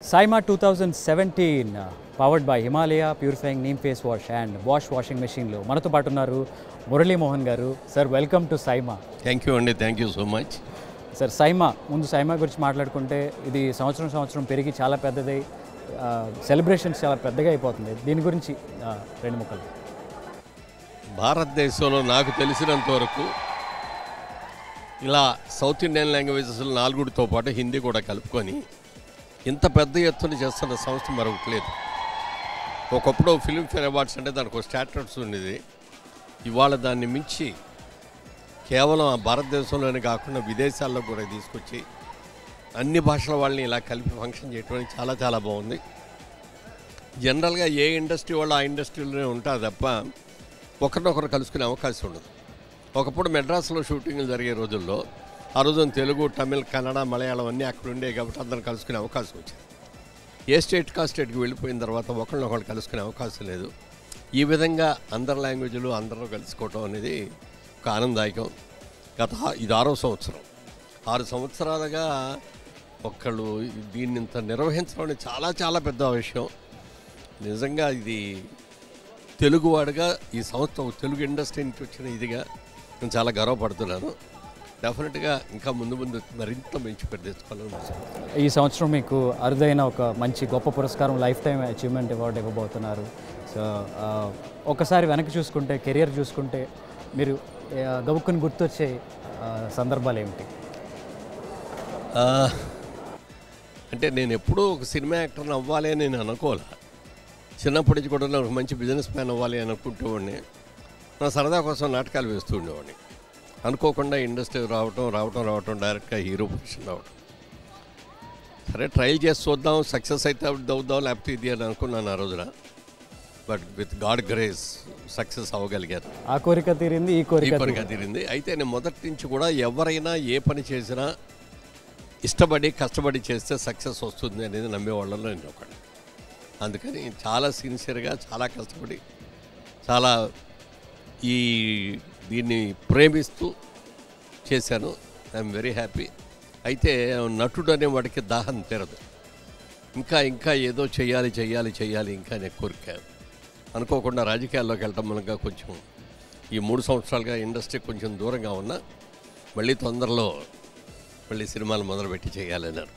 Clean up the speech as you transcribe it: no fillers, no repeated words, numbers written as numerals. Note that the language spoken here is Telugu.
Saima 2017 powered by Himalaya Purifying Neem Face Wash and Washing Machine లో మనతో పాటు ఉన్నారు మురళీ మోహన్ గారు. Sir welcome to SIIMA. Thank you అండి, thank you so much. Sir SIIMA గురించి మాట్లాడుకుంటే ఇది సంవత్సరం పెరిగి చాలా పెద్దదై సెలబ్రేషన్స్ చాలా పెద్దగా అయిపోతుంది. దీని గురించి రెండు ముక్కలు. భారతదేశంలో నాకు తెలిసినంత వరకు ఇలా సౌత్ ఇండియన్ లాంగ్వేజెస్ 4తో పాటు హిందీ కూడా కలుపుకొని ఇంత పెద్ద ఎత్తున చేస్తున్న సంస్థ మరొకటి లేదు. ఒకప్పుడు ఫిల్మ్ఫేర్ అవార్డ్స్ అంటే దానికి ఒక స్టాటస్ ఉండేది. ఇవాళ దాన్ని మించి కేవలం భారతదేశంలోనే కాకుండా విదేశాల్లో కూడా తీసుకొచ్చి అన్ని భాషల వాళ్ళని ఇలా కలిపి ఫంక్షన్ చేయడం చాలా చాలా బాగుంది. జనరల్గా ఏ ఇండస్ట్రీ వాళ్ళు ఆ ఇండస్ట్రీలోనే ఉంటారు తప్ప ఒకరినొకరు కలుసుకునే అవకాశం ఉండదు. ఒకప్పుడు మెడ్రాస్లో షూటింగ్లు జరిగే రోజుల్లో ఆ రోజున తెలుగు, తమిళ్, కన్నడ, మలయాళం అన్నీ అక్కడ ఉండేవి కాబట్టి అందరం కలుసుకునే అవకాశం వచ్చింది. ఏ స్టేట్కి ఆ స్టేట్కి వెళ్ళిపోయిన తర్వాత ఒకరినొకరు కలుసుకునే అవకాశం లేదు. ఈ విధంగా అందరి లాంగ్వేజ్లు అందరూ కలుసుకోవటం అనేది ఒక ఆనందదాయకం. ఇది 6వ సంవత్సరం. 6 సంవత్సరాలుగా ఒక్కళ్ళు దీన్ని ఇంత నిర్వహించడం అనేది చాలా చాలా పెద్ద విషయం. నిజంగా ఇది తెలుగువాడుగా ఈ సంవత్సరం తెలుగు ఇండస్ట్రీ నుంచి వచ్చిన ఇదిగా నేను చాలా గర్వపడుతున్నాను. డెఫినెట్గా ఇంకా ముందు మరింత మంచి పేరు తెచ్చుకోవాలని. ఈ సంవత్సరం మీకు అరుదైన ఒక మంచి గొప్ప పురస్కారం లైఫ్ టైం అచీవ్మెంట్ అవార్డు ఇవ్వబోతున్నారు. సో ఒకసారి వెనక్కి చూసుకుంటే, కెరియర్ చూసుకుంటే మీరు గబుక్కుని గుర్తొచ్చే సందర్భాలు ఏమిటి? అంటే నేను ఎప్పుడూ ఒక సినిమా యాక్టర్ని అవ్వాలి అని నేను అనుకోలే. చిన్నప్పటి నుంచి కూడా నాకు మంచి బిజినెస్ మ్యాన్ అవ్వాలి అని అనుకుంటూవాడిని. నా సరదా కోసం నాటకాలు వేస్తూ ఉండేవాడిని. అనుకోకుండా ఇండస్ట్రీ రావటం డైరెక్ట్గా హీరో పొజిషన్ రావటం. సరే ట్రైల్ చేసి చూద్దాం, సక్సెస్ అయితే అవుద్దాం, లేకపోతే ఇది అని అనుకున్నాను ఆ రోజున. But with God grace success అవ్వగలిగాను. ఆ కోరిక తీరింది, ఈ కోరిక తీరింది. అయితే నేను మొదటి నుంచి కూడా ఎవరైనా ఏ పని చేసినా ఇష్టపడి కష్టపడి చేస్తే సక్సెస్ వస్తుంది అనేది నమ్మేవాళ్ళలో నేను ఒకటి. అందుకని చాలా సిన్సియర్గా, చాలా కష్టపడి, చాలా దీన్ని ప్రేమిస్తూ చేశాను. I'm very happy. అయితే నటుడు అనే వాడికి దాహం తీరదు. ఇంకా ఏదో చెయ్యాలి ఇంకా నేను కోరిక. అనుకోకుండా రాజకీయాల్లోకి వెళ్ళటం మూలంగా కొంచెం ఈ 3 సంవత్సరాలుగా ఇండస్ట్రీ కొంచెం దూరంగా ఉన్నా మళ్ళీ తొందరలో సినిమాలు మొదలుపెట్టి చేయాలన్నారు.